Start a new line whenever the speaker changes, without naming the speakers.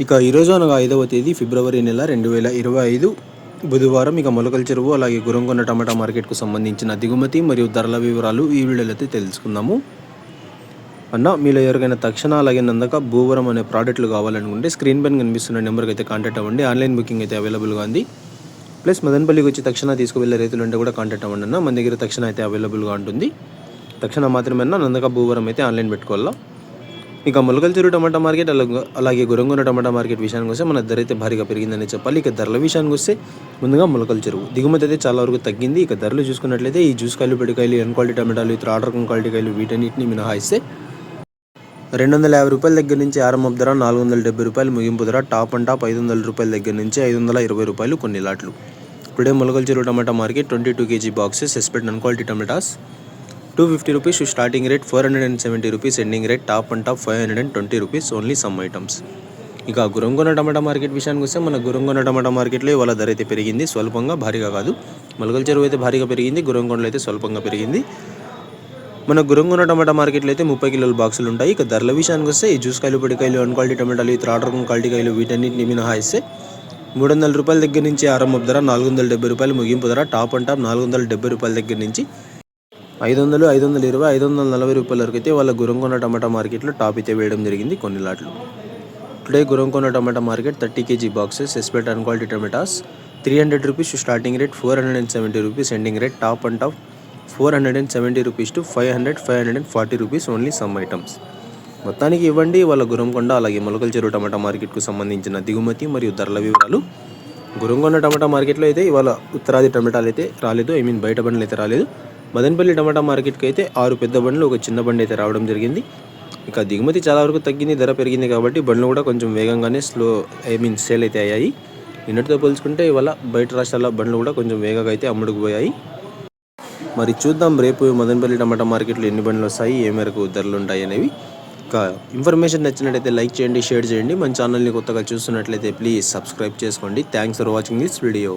ఇక ఈరోజు అనగా 5వ తేదీ ఫిబ్రవరి నెల 2025 బుధవారం. ఇక మొలకల చెరువు అలాగే గురంకొండ టమాటా మార్కెట్కు సంబంధించిన దిగుమతి మరియు ధరల వివరాలు ఈ వీడియోలో అయితే తెలుసుకుందాము. అన్న మీలో ఎవరికైనా తక్షణ అలాగే నందక భూవరం అనే ప్రోడక్ట్లు కావాలనుకుంటే స్క్రీన్ పైన కనిపిస్తున్న నెంబర్కి అయితే కాంటాక్ట్ అవ్వండి. ఆన్లైన్ బుకింగ్ అయితే అవైలబుల్గా ఉంది. ప్లస్ మదనపల్లికి వచ్చి తక్షణ తీసుకువెళ్ళే రైతులు అంటే కూడా కాంటాక్ట్ అవ్వండి అన్న. మన దగ్గర తక్షణ అయితే అవైలబుల్గా ఉంటుంది. తక్షణ మాత్రమే నందక భూవరం అయితే ఆన్లైన్ పెట్టుకోవాలా. ఇక మొలకల చెరువు టమాటా మార్కెట్ అలాగే గురంకొండ టమాటా మార్కెట్ విషయానికి వస్తే మన ధర అయితే భారీగా పెరిగిందని చెప్పాలి. ఇక ధరల విషయానికి వస్తే ముందుగా మొలకల చెరువు దిగుమతి అయితే చాలా వరకు తగ్గింది. ఇక ధరలు చూసుకున్నట్లయితే ఈ జ్యూస్ కాయలు, పెడికాయలు, ఎన్ క్వాలిటీ టమాటాలు, ఇతర ఆర్డర్ క్వాలిటీ కాయలు వీటన్నిటిని మినహాయిస్తే 250 రూపాయల దగ్గర నుంచి ఆరంభం ధర, 470 రూపాయలు ముగింపు ధర, టాప్ అండ్ టాప్ 500 రూపాయల దగ్గర నుంచి 520 రూపాయలు కొన్ని లాట్లు. Today Molakalacheruvu tomato market 22 kg boxes expect and quality tomatoes 250 rupees starting rate, 470 rupees ending rate, top and top 520 rupees only some items. ఇక గురంకొండ టమాటా మార్కెట్ విషయానికి వస్తే మన గురంకొండ టమాటా మార్కెట్లో ఇవాళ ధర అయితే పెరిగింది, స్వల్పంగా, భారీగా కాదు. మొలకల చెరువు అయితే భారీగా పెరిగింది, గురంకొండలో అయితే స్వల్పంగా పెరిగింది. మన గురంకొండ టమాటా మార్కెట్లో అయితే 30 కిలోల బాక్సులు ఉంటాయి. ఇక ధరల విషయానికి వస్తే ఈ జ్యూస్ కాయలు, పొడికాయలు, అన్ క్వాలిటీ టమాటాలు, ఇతర ఆర్డర్ క్వాలిటీ కాయలు వీటన్నిటిని మినహాయిస్తే 300 రూపాయల దగ్గర నుంచి ఆరంభం ధర, 470 రూపాయలు ముగింపు ధర, టాప్ అండ్ టాప్ 470 రూపాయల దగ్గర నుంచి 500, 520, 540 రూపాయల వరకు అయితే వాళ్ళ గురంకొండ టమాటా మార్కెట్లో టాప్ అయితే వేయడం జరిగింది కొన్ని లాట్లు. Today Gurramkonda tomato market 30 kg boxes expect and quality tomatoes 300 rupees starting rate, 470 rupees ending rate, top and top 470 rupees to 540 rupees only some items. మొత్తానికి ఇవ్వండి వాళ్ళ గురంకొండ అలాగే మొలకల చెరువు టమాటా మార్కెట్కు సంబంధించిన దిగుమతి మరియు ధరల వివరాలు. గురంకొండ టమాటా మార్కెట్లో అయితే ఇవాళ ఉత్తరాది టమాటాలు అయితే రాలేదు, బయట బండ్లు అయితే రాలేదు. మదనపల్లి టమాటా మార్కెట్కి అయితే 6 పెద్ద బండ్లు, ఒక చిన్న బండి అయితే రావడం జరిగింది. ఇక దిగుమతి చాలా వరకు తగ్గింది, ధర పెరిగింది కాబట్టి బండ్లు కూడా కొంచెం వేగంగానే సేల్ అయితే అయ్యాయి. నిన్నటితో పోల్చుకుంటే ఇవాళ బయట రాష్ట్రాల బండ్లు కూడా కొంచెం వేగంగా అయితే అమ్ముడుకుపోయాయి. మరి చూద్దాం రేపు మదనపల్లి టమాటా మార్కెట్లో ఎన్ని బండ్లు వస్తాయి, ఏ మేరకు ధరలు ఉంటాయి అనేవి. ఇక ఇన్ఫర్మేషన్ నచ్చినట్లయితే లైక్ చేయండి, షేర్ చేయండి. మన ఛానల్ని కొత్తగా చూస్తున్నట్లయితే ప్లీజ్ సబ్స్క్రైబ్ చేసుకోండి. Thanks for watching this video.